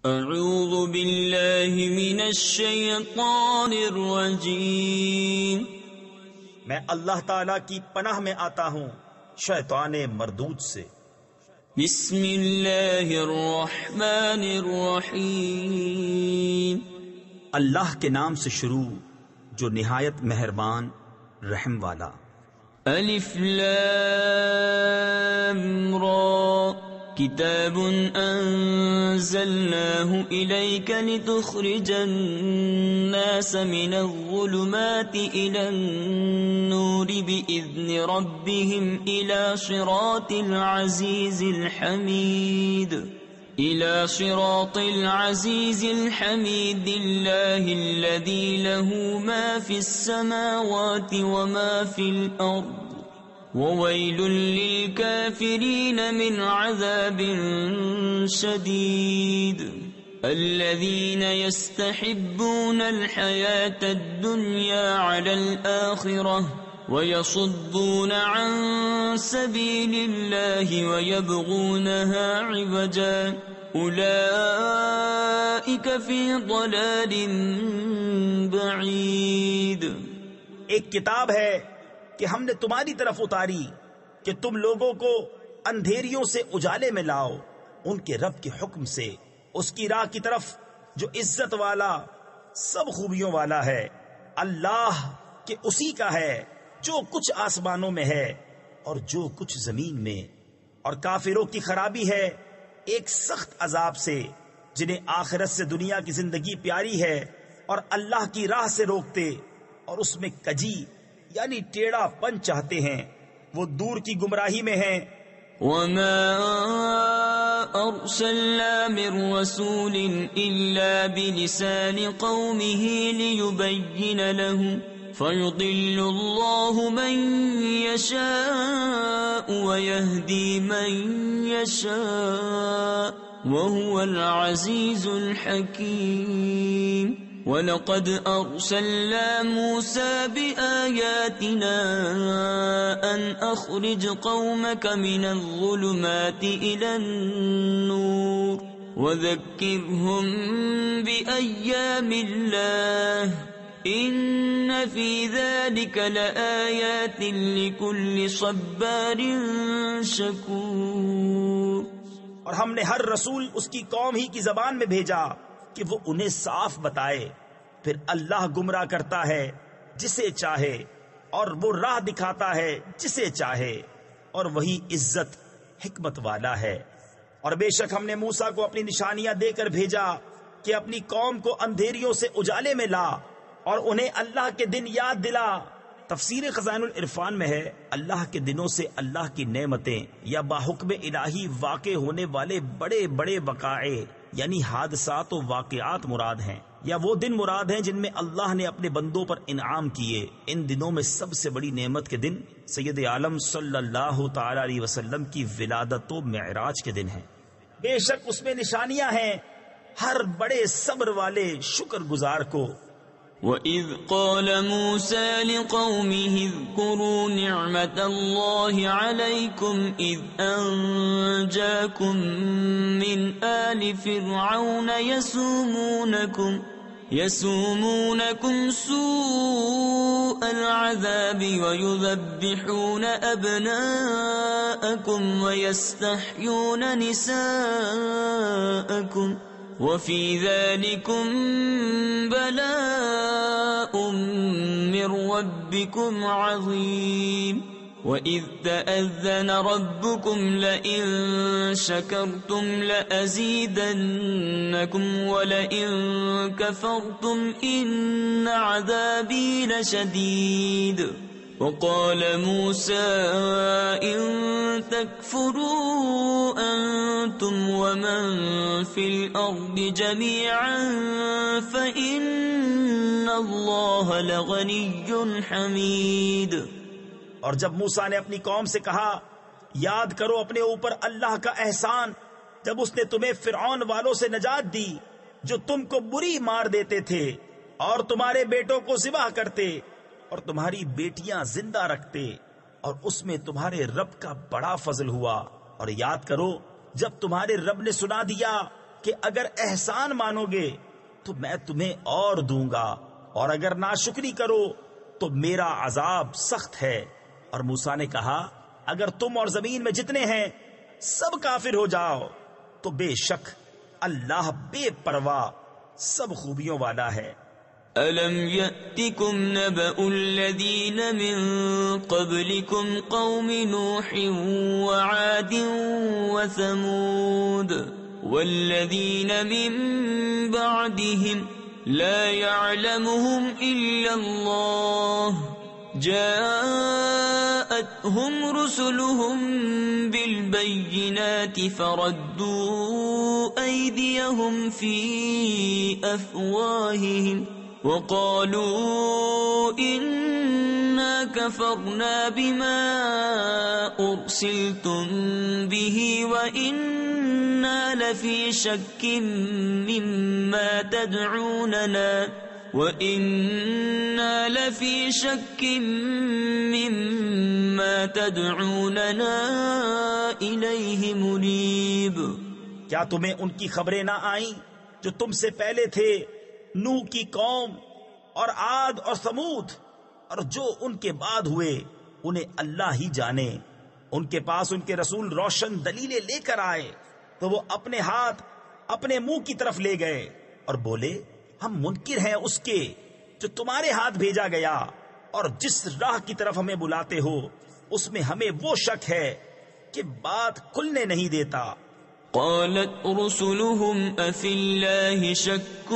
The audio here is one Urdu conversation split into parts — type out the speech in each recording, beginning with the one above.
اعوذ باللہ من الشیطان الرجیم، میں اللہ تعالی کی پناہ میں آتا ہوں شیطان مردود سے۔ بسم اللہ الرحمن الرحیم، اللہ کے نام سے شروع جو نہایت مہربان رحم والا۔ الف لام را، کتاب انزلناه الیک لتخرج الناس من الظلمات الى النور باذن ربهم الى صراط العزیز الحمید، إلى صراط العزيز الحميد الله الذي له ما في السماوات وما في الأرض وويل للكافرين من عذاب شديد، الذين يستحبون الحياة الدنيا على الآخرة ويصدون عن سبيل الله ويبغونها عوجا أولئك في ضلال بعيد۔ ایک کتاب ہے کہ ہم نے تمہاری طرف اتاری کہ تم لوگوں کو اندھیریوں سے اجالے میں لاؤ ان کے رب کے حکم سے، اس کی راہ کی طرف جو عزت والا سب خوبیوں والا ہے۔ اللہ کہ اسی کا ہے جو کچھ آسمانوں میں ہے اور جو کچھ زمین میں، اور کافروں کی خرابی ہے ایک سخت عذاب سے، جنہیں آخرت سے دنیا کی زندگی پیاری ہے اور اللہ کی راہ سے روکتے اور اس میں کجی یعنی ٹیڑھا پن چاہتے ہیں، وہ دور کی گمراہی میں ہیں۔ وما أرسلنا من رسول إلا بلسان قومه ليبين لهم فيضل الله من يشاء ويهدي من يشاء وهو العزيز الحكيم، وَلَقَدْ أَرْسَلْنَا مُوسَى بِآيَاتِنَا أَنْ أَخْرِجْ قَوْمَكَ مِنَ الظُّلُمَاتِ إِلَى النُّورِ وَذَكِّرْهُمْ بِأَيَّامِ اللَّهِ إِنَّ فِي ذَلِكَ لَآيَاتٍ لِكُلِّ صَبَّارٍ شَكُورٍ۔ اور ہم نے ہر رسول اس کی قوم ہی کی زبان میں بھیجا کہ وہ انہیں صاف بتائے، پھر اللہ گمراہ کرتا ہے جسے چاہے اور وہ راہ دکھاتا ہے جسے چاہے، اور وہی عزت حکمت والا ہے۔ اور بے شک ہم نے موسیٰ کو اپنی نشانیاں دے کر بھیجا کہ اپنی قوم کو اندھیریوں سے اجالے میں لا اور انہیں اللہ کے دن یاد دلا۔ تفسیر خزائن العرفان میں ہے اللہ کے دنوں سے اللہ کی نعمتیں یا باحکم الہی واقع ہونے والے بڑے بڑے وقائع یعنی حادثات و واقعات مراد ہیں، یا وہ دن مراد ہیں جن میں اللہ نے اپنے بندوں پر انعام کیے۔ ان دنوں میں سب سے بڑی نعمت کے دن سید عالم صلی اللہ تعالی علیہ وسلم کی ولادت و معراج کے دن ہیں۔ بے شک اس میں نشانیاں ہیں ہر بڑے صبر والے شکر گزار کو۔ وَإِذْ قَالَ مُوسَى لِقَوْمِهِ اذْكُرُوا نِعْمَةَ اللَّهِ عَلَيْكُمْ إِذْ أَنْجَاكُمْ مِنْ آلِ فِرْعَوْنَ يَسُومُونَكُمْ سُوءَ الْعَذَابِ وَيُذَبِّحُونَ أَبْنَاءَكُمْ وَيَسْتَحْيُونَ نِسَاءَكُمْ وَفِي ذَلِكُمْ بَلَاءٌ مِّن رَّبِّكُمْ عَظِيمٌ، وَإِذْ تَأَذَّنَ رَبُّكُمْ لَئِن شَكَرْتُمْ لَأَزِيدَنَّكُمْ وَلَئِن كَفَرْتُمْ إِنَّ عَذَابِي لَشَدِيدٌ۔ وقال موسى إن تكفروا أنتم ومن في الأرض جميعا فإن الله لغني حميد۔ اور جب موسیٰ نے اپنی قوم سے کہا یاد کرو اپنے اوپر اللہ کا احسان جب اس نے تمہیں فرعون والوں سے نجات دی جو تم کو بری مار دیتے تھے اور تمہارے بیٹوں کو ذبح کرتے اور تمہاری بیٹیاں زندہ رکھتے، اور اس میں تمہارے رب کا بڑا فضل ہوا۔ اور یاد کرو جب تمہارے رب نے سنا دیا کہ اگر احسان مانو گے تو میں تمہیں اور دوں گا، اور اگر ناشکری کرو تو میرا عذاب سخت ہے۔ اور موسیٰ نے کہا اگر تم اور زمین میں جتنے ہیں سب کافر ہو جاؤ تو بے شک اللہ بے پرواہ سب خوبیوں والا ہے۔ أَلَمْ يَأْتِكُمْ نَبَأُ الَّذِينَ مِن قَبْلِكُمْ قَوْمِ نُوحٍ وَعَادٍ وَثَمُودَ وَالَّذِينَ مِن بَعْدِهِمْ لَا يَعْلَمُهُمْ إِلَّا اللَّهُ جاءتهم رسلهم بالبينات فردوا أيديهم في أفواههم وقالوا إنا كفرنا بما أرسلتم به وإنا لفي شك مما تدعوننا وَإِنَّا لَفِي شَكٍّ مِّمَّا تَدْعُونَنَا إِلَيْهِ مُرِيبٍ۔ کیا تمہیں ان کی خبریں نہ آئیں جو تم سے پہلے تھے، نوح کی قوم اور عاد اور ثمود، اور جو ان کے بعد ہوئے انہیں اللہ ہی جانے۔ ان کے پاس ان کے رسول روشن دلیلیں لے کر آئے تو وہ اپنے ہاتھ اپنے منہ کی طرف لے گئے اور بولے ہم منکر ہیں اس کے جو تمہارے ہاتھ بھیجا گیا، اور جس راہ کی طرف ہمیں بلاتے ہو اس میں ہمیں وہ شک ہے کہ بات کھلنے نہیں دیتا۔ قالت رسلهم أفي الله شك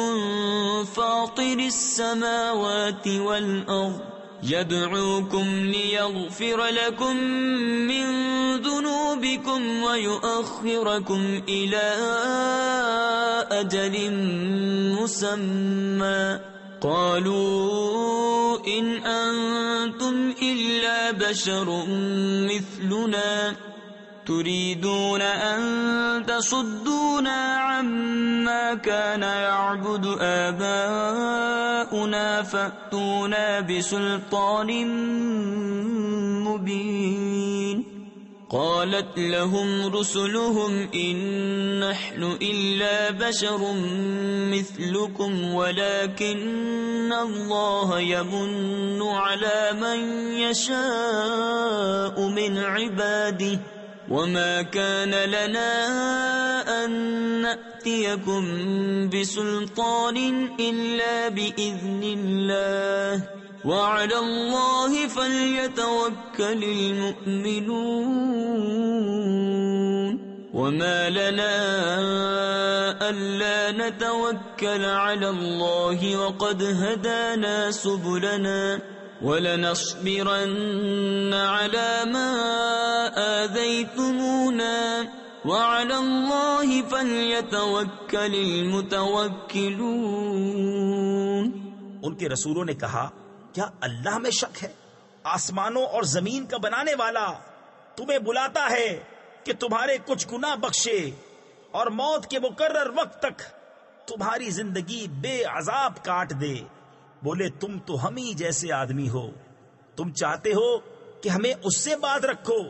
فاطر السماوات والأرض يدعوكم ليغفر لكم من ذنوبكم ويؤخركم إلى أجل مسمى قالوا إن أنتم إلا بشر مثلنا تريدون أن تصدونا عما كان يعبد آباؤنا فأتونا بسلطان مبين قالت لهم رسلهم إن نحن إلا بشر مثلكم ولكن الله يمن على من يشاء من عباده وما كان لنا أن نأتيكم بسلطان إلا بإذن الله وعلى الله فليتوكل المؤمنون وما لنا ألا نتوكل على الله وقد هدانا سبلنا ولنصبرن على ما آذيتمونا وعلى الله فليتوكل المتوكلون۔ ان کے رسولوں نے کہا کیا اللہ میں شک ہے؟ آسمانوں اور زمین کا بنانے والا تمہیں بلاتا ہے کہ تمہارے کچھ گناہ بخشے اور موت کے مقرر وقت تک تمہاری زندگی بے عذاب کاٹ دے۔ بولے تم تو ہم ہی جیسے آدمی ہو، تم چاہتے ہو کہ ہمیں اس سے بات رکھو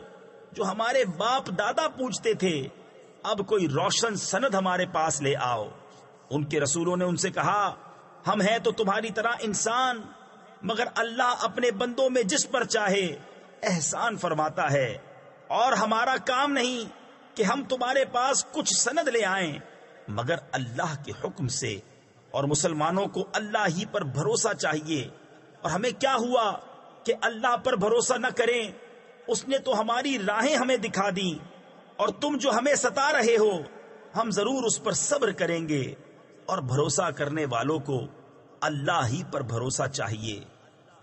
جو ہمارے باپ دادا پوچھتے تھے، اب کوئی روشن سند ہمارے پاس لے آؤ۔ ان کے رسولوں نے ان سے کہا ہم ہیں تو تمہاری طرح انسان، مگر اللہ اپنے بندوں میں جس پر چاہے احسان فرماتا ہے، اور ہمارا کام نہیں کہ ہم تمہارے پاس کچھ سند لے آئیں مگر اللہ کے حکم سے، اور مسلمانوں کو اللہ ہی پر بھروسہ چاہیے۔ اور ہمیں کیا ہوا کہ اللہ پر بھروسہ نہ کریں؟ اس نے تو ہماری راہیں ہمیں دکھا دی، اور تم جو ہمیں ستا رہے ہو ہم ضرور اس پر صبر کریں گے، اور بھروسہ کرنے والوں کو اللہ ہی پر بھروسہ چاہیے۔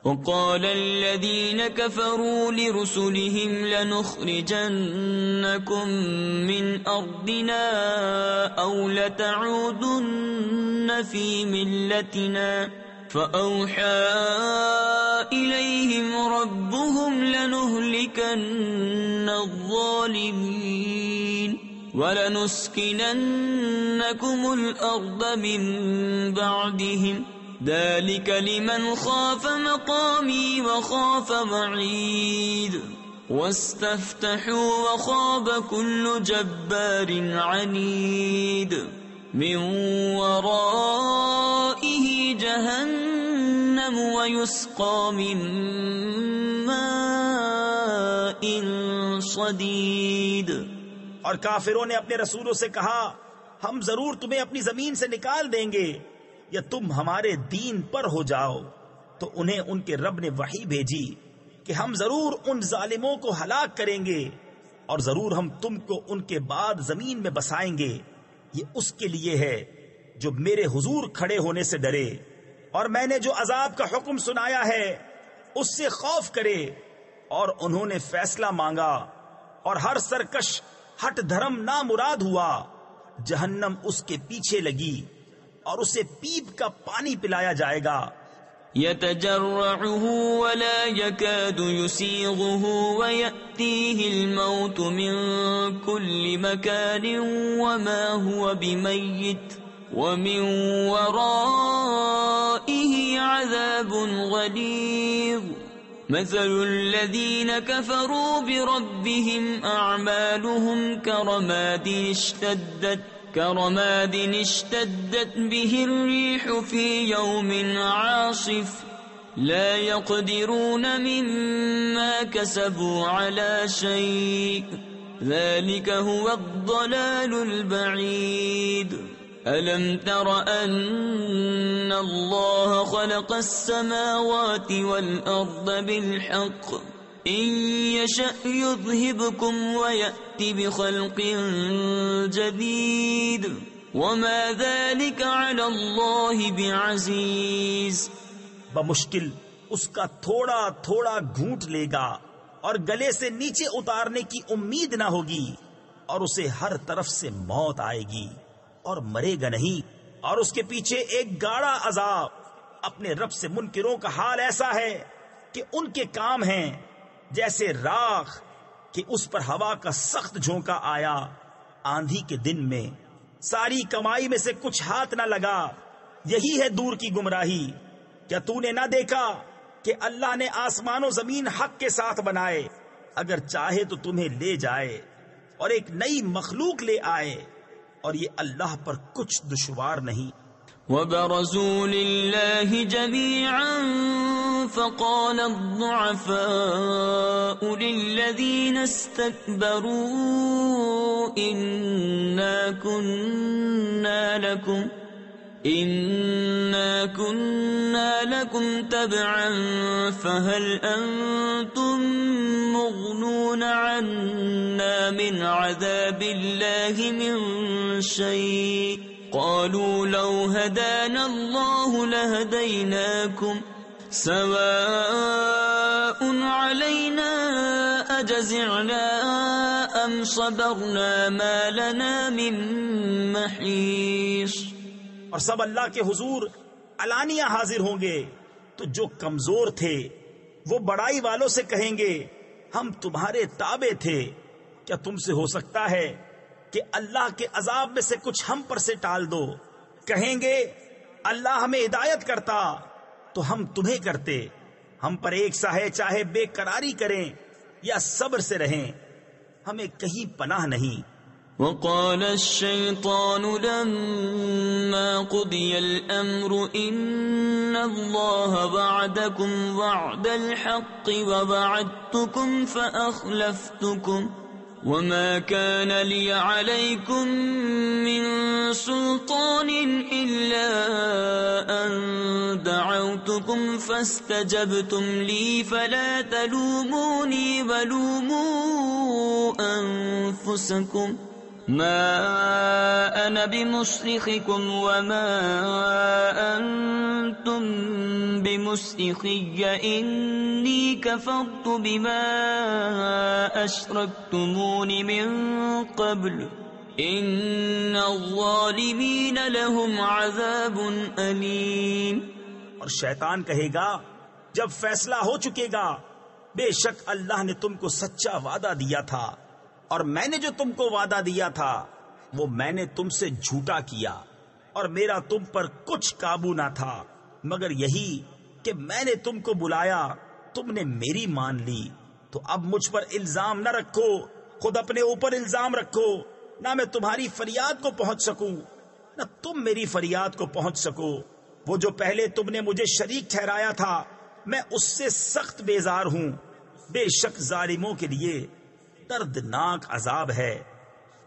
وقال الذين كفروا لرسلهم لنخرجنكم من أرضنا أو لتعودن في ملتنا فأوحى إليهم ربهم لنهلكن الظالمين ولنسكننكم الأرض من بعدهم ذلك لمن خاف مقامي وخاف وعيد واستفتحوا وخاب كل جبار عنيد من ورائه جهنم ويسقى من ماء صدید. اور کافروں نے اپنے رسولوں سے کہا ہم ضرور تمہیں اپنی زمین سے نکال دیں گے یا تم ہمارے دین پر ہو جاؤ. تو انہیں ان کے رب نے وحی بھیجی کہ ہم ضرور ان ظالموں کو ہلاک کریں گے اور ضرور ہم تم کو ان کے بعد زمین میں بسائیں گے. یہ اس کے لیے ہے جو میرے حضور کھڑے ہونے سے ڈرے اور میں نے جو عذاب کا حکم سنایا ہے اس سے خوف کرے. اور انہوں نے فیصلہ مانگا اور ہر سرکش ہٹ دھرم نامراد ہوا. جہنم اس کے پیچھے لگی اور اسے پیپ کا پانی پلایا جائے گا. يتجرعه ولا يكاد يسيغه ويأتيه الموت من كل مكان وما هو بميت ومن ورائه عذاب غليظ. مثل الذين كفروا بربهم أعمالهم كرماد اشتدت به الريح في يوم عاصف لا يقدرون مما كسبوا على شيء ذلك هو الضلال البعيد. ألم تر أن الله خلق السماوات والأرض بالحق إن يشأ يذهبكم ويأتي بخلق جديد وما ذلك على الله بعزيز. بمشکل اس کا تھوڑا تھوڑا گھونٹ لے گا اور گلے سے نیچے اتارنے کی امید نہ ہوگی اور اسے ہر طرف سے موت آئے گی اور مرے گا نہیں اور اس کے پیچھے ایک گاڑا عذاب. اپنے رب سے منکروں کا حال ایسا ہے کہ ان کے کام ہیں جیسے راکھ کہ اس پر ہوا کا سخت جھونکا آیا آندھی کے دن میں ساری کمائی میں سے کچھ ہاتھ نہ لگا. یہی ہے دور کی گمراہی. کیا تو نے نہ دیکھا کہ اللہ نے آسمان و زمین حق کے ساتھ بنائے؟ اگر چاہے تو تمہیں لے جائے اور ایک نئی مخلوق لے آئے اور یہ اللہ پر کچھ دشوار نہیں. وَبَرَزُوا لِلَّهِ جَمِيعًا فَقَالَ الضُّعَفَاءُ لِلَّذِينَ اسْتَكْبَرُوا إِنَّا كُنَّا لَكُمْ تَبْعًا فَهَلْ أَنْتُمْ مُغْنُونَ عَنَّا مِنْ عَذَابِ اللَّهِ مِنْ شَيْءٍ قَالُوا لَوْ هَدَانَا اللَّهُ لَهَدَيْنَاكُمْ سَوَاءٌ عَلَيْنَا أَجَزِعْنَا أَمْ صَبَرْنَا مَا لَنَا مِنْ مَحِيصٍ. اور سب اللہ کے حضور علانیہ حاضر ہوں گے تو جو کمزور تھے وہ بڑائی والوں سے کہیں گے ہم تمہارے تابع تھے. کیا تم سے ہو سکتا ہے کہ اللہ کے عذاب میں سے کچھ ہم پر سے ٹال دو؟ کہیں گے اللہ ہمیں ہدایت کرتا تو ہم تمہیں کرتے. ہم پر ایک سا ہے چاہے بے قراری کریں یا صبر سے رہیں، ہمیں کہیں پناہ نہیں. وقال الشيطان لما قضي الأمر إن الله وعدكم وعد الحق ووعدتكم فأخلفتكم وما كان لي عليكم من سلطان إلا أن دعوتكم فاستجبتم لي فلا تلوموني ولوموا أنفسكم ما أنا بمصرخكم وما أنتم بمصرخي إني كفرت بما أشركتمون من قبل إن الظالمين لهم عذاب أليم. اور شیطان کہے گا جب فیصلہ ہو چکے گا بے شک اللہ نے تم کو سچا وعدہ دیا تھا اور میں نے جو تم کو وعدہ دیا تھا وہ میں نے تم سے جھوٹا کیا اور میرا تم پر کچھ قابو نہ تھا مگر یہی کہ میں نے تم کو بلایا تم نے میری مان لی. تو اب مجھ پر الزام نہ رکھو، خود اپنے اوپر الزام رکھو، نہ میں تمہاری فریاد کو پہنچ سکوں نہ تم میری فریاد کو پہنچ سکو۔ وہ جو پہلے تم نے مجھے شریک ٹھہرایا تھا میں اس سے سخت بیزار ہوں۔ بے شک ظالموں کے لیے دردناک عذاب ہے۔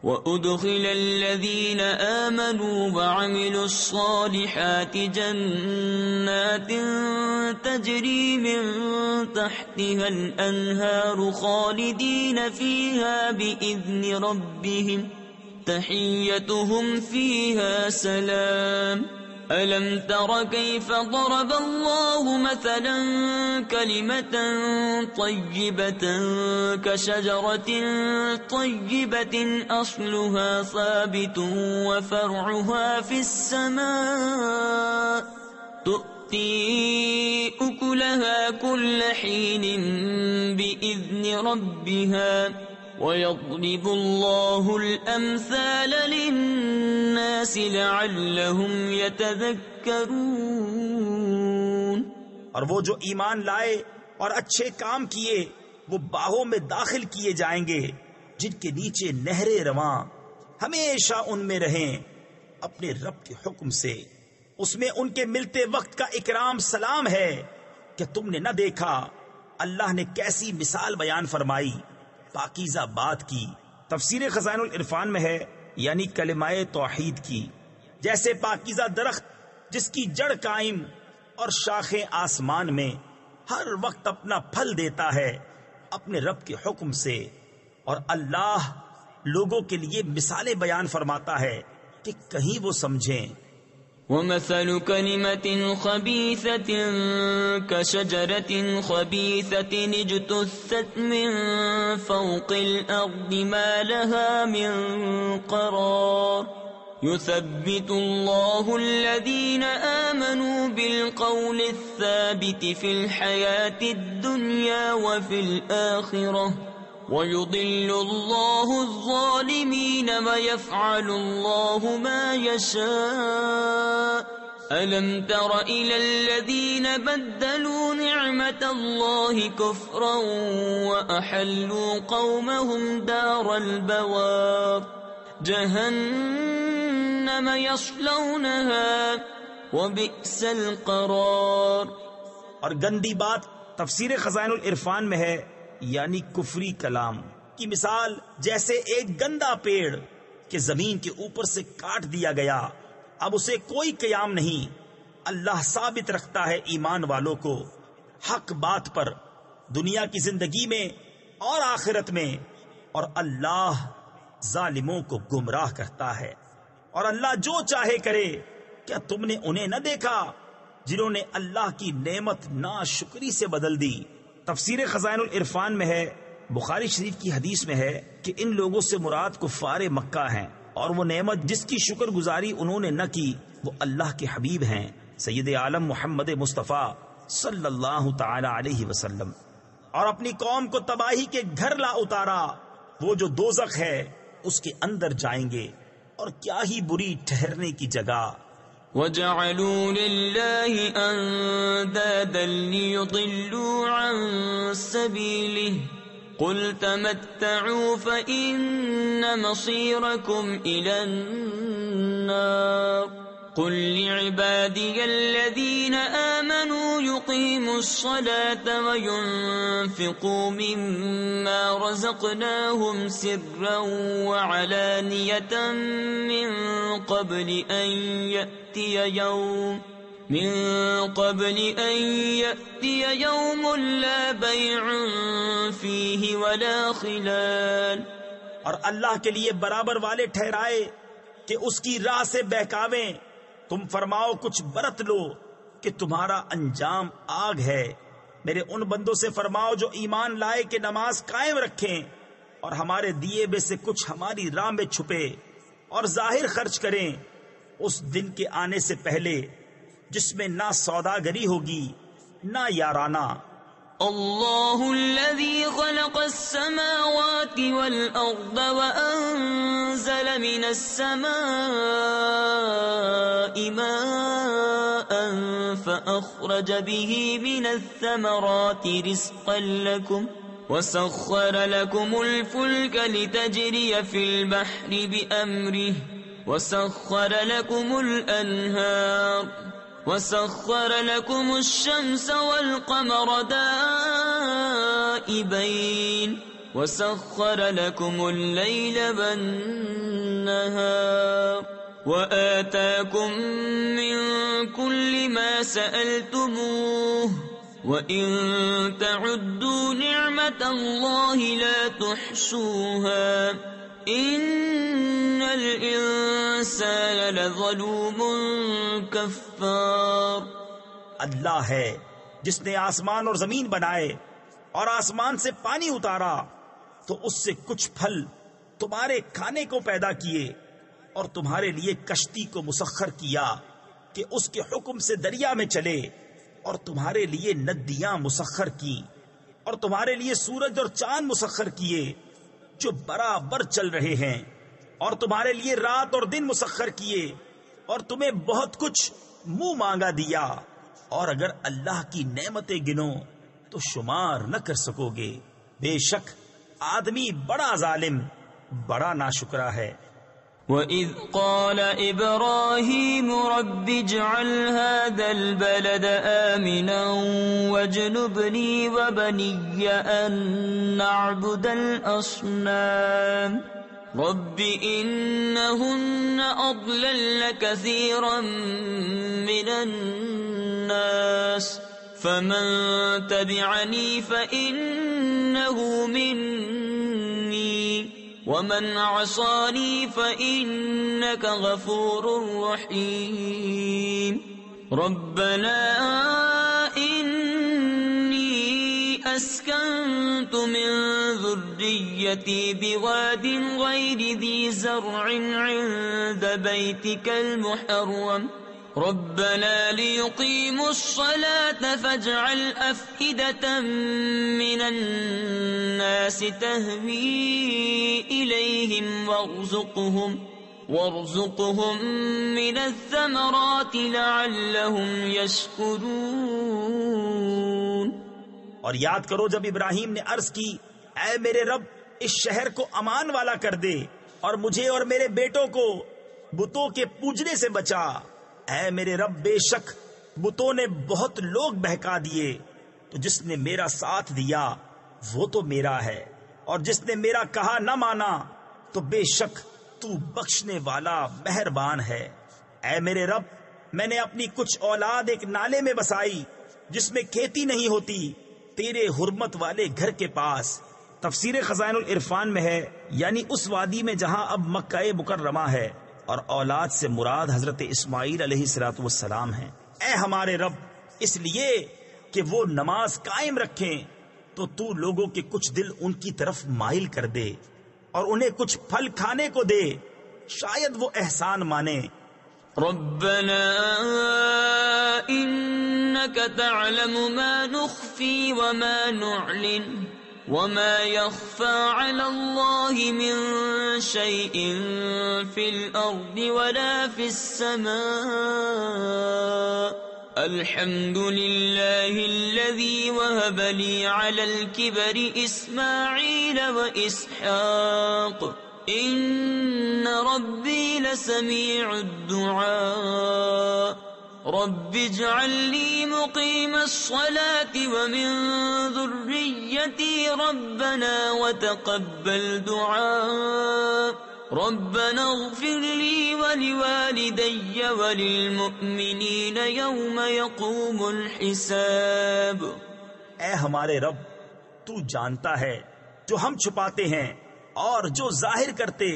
وَأُدْخِلَ الَّذِينَ آمَنُوا وَعَمِلُوا الصَّالِحَاتِ جَنَّاتٍ تَجْرِي مِن تَحْتِهَا الْأَنْهَارُ خَالِدِينَ فِيهَا بِإِذْنِ رَبِّهِمْ تَحِيَّتُهُمْ فِيهَا سَلَامٌ أَلَمْ تَرَ كَيْفَ ضَرَبَ اللَّهُ مَثَلًا كَلِمَةً طَيِّبَةً كَشَجَرَةٍ طَيِّبَةٍ أَصْلُهَا ثَابِتٌ وَفَرْعُهَا فِي السَّمَاءِ تُؤْتِي أُكُلَهَا كُلَّ حِينٍ بِإِذْنِ رَبِّهَا وَيَضْرِبُ اللَّهُ الْأَمْثَالَ لِلنَّاسِ لَعَلَّهُمْ يَتَذَكَّرُونَ۔ اور وہ جو ایمان لائے اور اچھے کام کیے وہ باغوں میں داخل کیے جائیں گے جن کے نیچے نہریں رواں ہمیشہ ان میں رہیں اپنے رب کے حکم سے۔ اس میں ان کے ملتے وقت کا اکرام سلام ہے۔ کہ تم نے نہ دیکھا اللہ نے کیسی مثال بیان فرمائی پاکیزہ بات کی۔ تفسیر خزائن العرفان میں ہے یعنی کلمہ توحید کی۔ جیسے پاکیزہ درخت جس کی جڑ قائم اور شاخیں آسمان میں ہر وقت اپنا پھل دیتا ہے اپنے رب کے حکم سے، اور اللہ لوگوں کے لیے مثالیں بیان فرماتا ہے کہ کہیں وہ سمجھیں۔ وَمَثَلُ كَلِمَةٍ خَبِيثَةٍ كَشَجَرَةٍ خَبِيثَةٍ اجْتُثَّتْ مِنْ فَوْقِ الْأَرْضِ مَا لَهَا مِنْ قَرَارٍ يُثَبِّتُ اللَّهُ الَّذِينَ آمَنُوا بِالْقَوْلِ الثَّابِتِ فِي الْحَيَاةِ الدُّنْيَا وَفِي الْآخِرَةِ وَيُضِلُّ اللَّهُ الظَّالِمِينَ وَيَفْعَلُ اللَّهُ مَا يَشَاءُ أَلَمْ تَرَ إِلَى الَّذِينَ بَدَّلُوا نِعْمَةَ اللَّهِ كُفْرًا وَأَحَلُّوا قَوْمَهُمْ دَارَ الْبَوَارِ جَهَنَّمَ يَصْلَوْنَهَا وَبِئْسَ الْقَرَارُ۔ اور گندی بات تفسیر خزائن العرفان میں ہے یعنی کفری کلام کی مثال جیسے ایک گندا پیڑ کہ زمین کے اوپر سے کاٹ دیا گیا، اب اسے کوئی قیام نہیں۔ اللہ ثابت رکھتا ہے ایمان والوں کو حق بات پر دنیا کی زندگی میں اور آخرت میں، اور اللہ ظالموں کو گمراہ کرتا ہے۔ اور اللہ جو چاہے کرے۔ کیا تم نے انہیں نہ دیکھا جنہوں نے اللہ کی نعمت ناشکری سے بدل دی؟ تفسیر خزائن العرفان میں ہے، بخاری شریف کی حدیث میں ہے کہ ان لوگوں سے مراد کفار مکہ ہیں، اور وہ نعمت جس کی شکر گزاری انہوں نے نہ کی وہ اللہ کے حبیب ہیں سید عالم محمد مصطفیٰ صلی اللہ تعالی علیہ وسلم، اور اپنی قوم کو تباہی کے گھر لا اتارا۔ وہ جو دوزخ ہے اس کے اندر جائیں گے، اور کیا ہی بری ٹھہرنے کی جگہ۔ وَجَعَلُوا لِلَّهِ أَندَادًا لِيُضِلُّوا عَن سَبِيلِهِ قُلْ تَمَتَّعُوا فَإِنَّ مَصِيرَكُمْ إِلَى النَّارِ قُلْ لِعِبَادِيَ الَّذِينَ آمَنُوا يُقِيمُوا الصَّلَاةَ وَيُنْفِقُوا مِمَّا رَزَقْنَاهُمْ سِرًّا وَعَلَانِيَةً من قبل أن يأتي يوم لا بيع فيه ولا خلال۔ اور اللہ کے لیے برابر والے ٹھہرائے کہ اس کی راہ سے بہکاویں۔ تم فرماؤ کچھ برت لو کہ تمہارا انجام آگ ہے۔ میرے ان بندوں سے فرماؤ جو ایمان لائے کہ نماز قائم رکھیں اور ہمارے دیے میں سے کچھ ہماری راہ میں چھپے اور ظاہر خرچ کریں اس دن کے آنے سے پہلے جس میں نہ سوداگری ہوگی نہ یارانہ۔ اللہ الذی خلق السماوات والارض وانزل من السماء ماء فاخرج به من الثمرات رزقا لكم وسخر لكم الفلك لتجري في البحر بأمره وسخر لكم الأنهار وسخر لكم الشمس والقمر دائبين وسخر لكم الليل والنهار وآتاكم من كل ما سألتموه وإن تعدوا نعمة الله لا تحصوها إن الإنسان لظلوم كفار. اللہ ہے جس نے آسمان اور زمین بنائے اور آسمان سے پانی اتارا تو اس سے کچھ پھل تمہارے کھانے کو پیدا کیے اور تمہارے لیے کشتی کو مسخر کیا کہ اس کے حکم سے دریا میں چلے اور تمہارے لیے ندیاں مسخر کی اور تمہارے لیے سورج اور چاند مسخر کیے جو برابر چل رہے ہیں اور تمہارے لیے رات اور دن مسخر کیے اور تمہیں بہت کچھ منہ مانگا دیا اور اگر اللہ کی نعمتیں گنو تو شمار نہ کر سکو گے. بے شک آدمی بڑا ظالم بڑا ناشکرا ہے. وَإِذْ قَالَ إِبْرَاهِيمُ رَبِّ اجْعَلْ هَذَا الْبَلَدَ آمِنًا وَاجْنُبْنِي وَبَنِيَّ أَن نَّعْبُدَ الْأَصْنَامَ رَبِّ إِنَّهُنَّ أَضْلَلْنَ كَثِيرًا مِّنَ النَّاسِ فَمَن تَبِعَنِي فَإِنَّهُ مِنِّي وَمَنْ عَصَانِي فَإِنَّكَ غَفُورٌ رَحِيمٌ. رَبَّنَا إِنِّي أَسْكَنْتُ مِنْ ذُرِّيَّتِي بِوَادٍ غَيْرِ ذِي زَرْعٍ عِنْدَ بَيْتِكَ الْمُحَرَّمِ رَبَّنَا لِيُقِيمُوا الصَّلَاةَ فَاجْعَلْ أَفْئِدَةً مِّنَ النَّاسِ تَهْوِي إِلَيْهِمْ وَارْزُقْهُم مِّنَ الثَّمَرَاتِ لَعَلَّهُمْ يَشْكُرُونَ. اور یاد کرو جب ابراہیم نے عرض کی اے میرے رب اس شہر کو امان والا کر دے اور مجھے اور میرے بیٹوں کو بتوں کے پوجنے سے بچا. اے میرے رب بے شک بتوں نے بہت لوگ بہکا دیے تو جس نے میرا ساتھ دیا وہ تو میرا ہے اور جس نے میرا کہا نہ مانا تو بے شک تو بخشنے والا مہربان ہے. اے میرے رب میں نے اپنی کچھ اولاد ایک نالے میں بسائی جس میں کھیتی نہیں ہوتی تیرے حرمت والے گھر کے پاس. تفسیر خزائن العرفان میں ہے یعنی اس وادی میں جہاں اب مکہ مکرمہ ہے اور اولاد سے مراد حضرت اسماعیل علیہ الصلوۃ والسلام ہیں. اے ہمارے رب اس لیے کہ وہ نماز قائم رکھیں تو تو لوگوں کے کچھ دل ان کی طرف مائل کر دے اور انہیں کچھ پھل کھانے کو دے شاید وہ احسان مانے. ربنا انك تعلم ما نخفي وما نعلن وما يخفى على الله من شيء في الأرض ولا في السماء الحمد لله الذي وهب لي على الكبر إسماعيل وإسحاق إن ربي لسميع الدعاء رب اجعل لي مقيم الصلاة ومن ذريتي ربنا وتقبل دعاء ربنا اغفر لي ولوالدي وللمؤمنين يوم يقوم الحساب. اے ہمارے رب تو جانتا ہے جو ہم چھپاتے ہیں اور جو ظاہر کرتے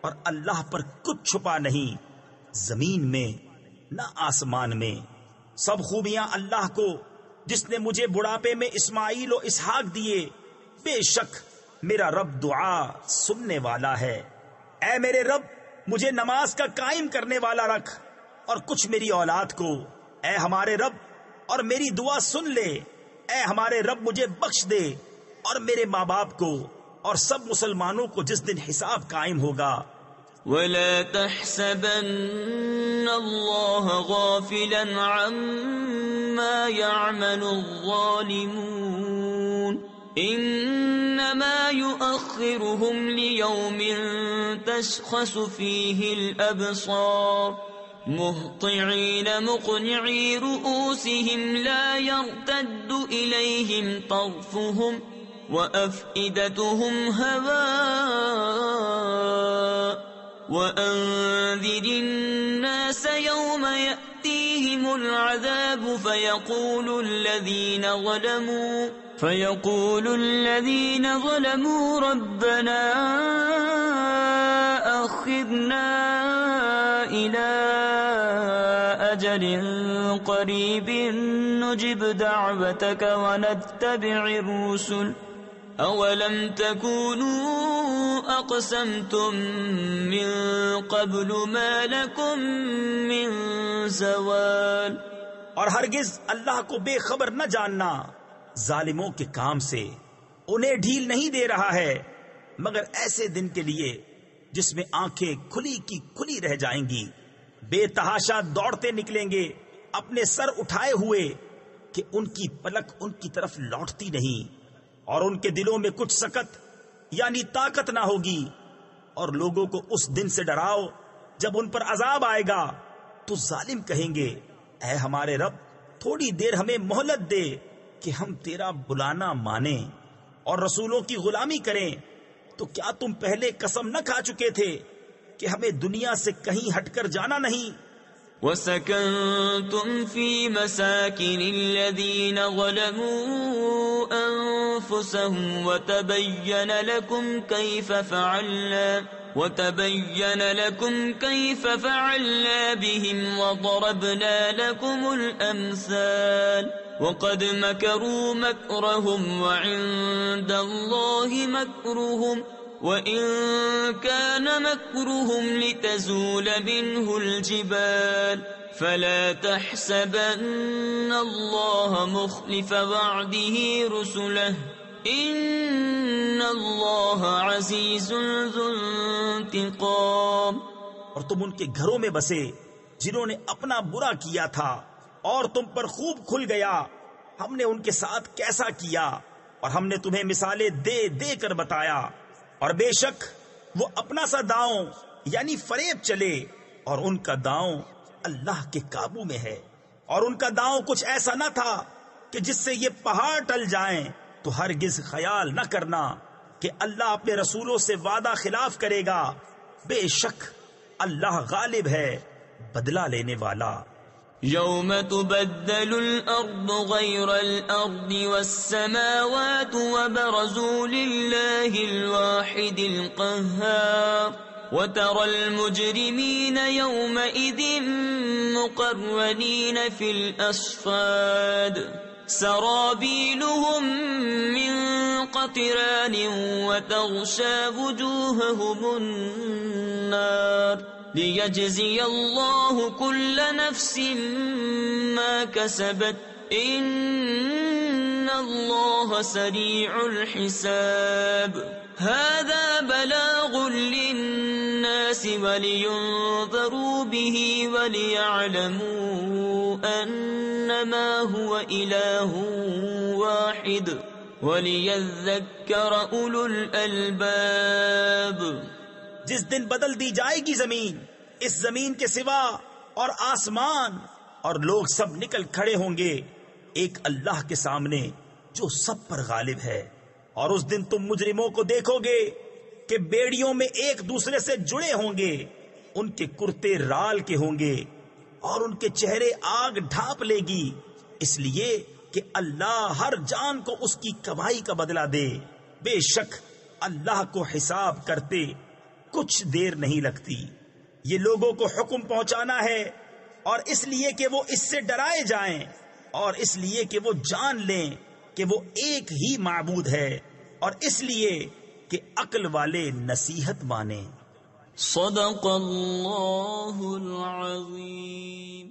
اور اللہ پر کچھ چھپا نہیں زمین میں نہ آسمان میں. سب خوبیاں اللہ کو جس نے مجھے بڑھاپے میں اسماعیل و اسحاق دیے. بے شک میرا رب دعا سننے والا ہے. اے میرے رب مجھے نماز کا قائم کرنے والا رکھ اور کچھ میری اولاد کو. اے ہمارے رب اور میری دعا سن لے. اے ہمارے رب مجھے بخش دے اور میرے ماں باپ کو اور سب مسلمانوں کو جس دن حساب قائم ہوگا. ولا تحسبن الله غافلا عما يعمل الظالمون إنما يؤخرهم ليوم تشخص فيه الأبصار مهطعين مقنعي رؤوسهم لا يرتد إليهم طرفهم وأفئدتهم هواء وأنذر الناس يوم يأتيهم العذاب فيقول الذين ظلموا ربنا أخذنا إلى أجل قريب نجب دعوتك ونتبع الرسل أولم تكونوا أقسمتم من قبل ما لكم من زوال. اور ہرگز اللہ کو بے خبر نہ جاننا ظالموں کے کام سے انہیں ڈھیل نہیں دے رہا ہے مگر ایسے دن کے لیے جس میں آنکھیں کھلی کی کھلی رہ جائیں گی، بے تحاشا دوڑتے نکلیں گے اپنے سر اٹھائے ہوئے کہ ان کی پلک ان کی طرف لوٹتی نہیں، اور ان کے دلوں میں کچھ سکت یعنی طاقت نہ ہوگی. اور لوگوں کو اس دن سے ڈراؤ جب ان پر عذاب آئے گا تو ظالم کہیں گے اے ہمارے رب تھوڑی دیر ہمیں مہلت دے کہ ہم تیرا بلانا مانیں اور رسولوں کی غلامی کریں. تو کیا تم پہلے قسم نہ کھا چکے تھے کہ ہمیں دنیا سے کہیں ہٹ کر جانا نہیں؟ وَسَكَنْتُمْ فِي مَسَاكِنِ الَّذِينَ ظَلَمُوا أَنفُسَهُمْ وَتَبَيَّنَ لَكُمْ كَيْفَ فَعَلْنَا بِهِمْ وَضَرَبْنَا لَكُمُ الْأَمْثَالَ وَقَدْ مَكَرُوا مَكْرَهُمْ وَعِندَ اللَّهِ مَكْرُهُمْ وَإِن كَانَ مَكْرُهُمْ لِتَزُولَ مِنْهُ الْجِبَالُ فَلَا تَحْسَبَنَّ اللَّهَ مُخْلِفَ وَعْدِهِ رُسُلَهُ إِنَّ اللَّهَ عَزِيزٌ ذُو انتقام. اور تم ان کے گھروں میں بسے جنہوں نے اپنا برا کیا تھا اور تم پر خوب کھل گیا ہم نے ان کے ساتھ کیسا کیا، اور ہم نے تمہیں مثالیں دے دے کر بتایا. اور بے شک وہ اپنا سا داؤں یعنی فریب چلے، اور ان کا داؤں اللہ کے قابو میں ہے. اور ان کا داؤں کچھ ایسا نہ تھا کہ جس سے یہ پہاڑ ٹل جائیں. تو ہرگز خیال نہ کرنا کہ اللہ اپنے رسولوں سے وعدہ خلاف کرے گا، بے شک اللہ غالب ہے بدلہ لینے والا. يوم تبدل الأرض غير الأرض والسماوات وبرزوا لله الواحد القهار وترى المجرمين يومئذ مقرنين في الأصفاد سرابيلهم من قطران وتغشى وجوههم النار ليجزي الله كل نفس ما كسبت إن الله سريع الحساب. هذا بلاغ للناس ولينذروا به وليعلموا أنما هو إله واحد وليذكر أولو الألباب. جس دن بدل دی جائے گی زمین، اس زمین کے سوا اور آسمان، اور لوگ سب نکل کھڑے ہوں گے ایک اللہ کے سامنے جو سب پر غالب ہے. اور اس دن تم مجرموں کو دیکھو گے کہ بیڑیوں میں ایک دوسرے سے جڑے ہوں گے، ان کے کرتے رال کے ہوں گے اور ان کے چہرے آگ ڈھانپ لے گی، اس لیے کہ اللہ ہر جان کو اس کی کمائی کا بدلہ دے. بے شک اللہ کو حساب کرتے کچھ دیر نہیں لگتی. یہ لوگوں کو حکم پہنچانا ہے، اور اس لیے کہ وہ اس سے ڈرائے جائیں، اور اس لیے کہ وہ جان لیں کہ وہ ایک ہی معبود ہے، اور اس لیے کہ عقل والے نصیحت مانیں. صدق اللہ العظیم.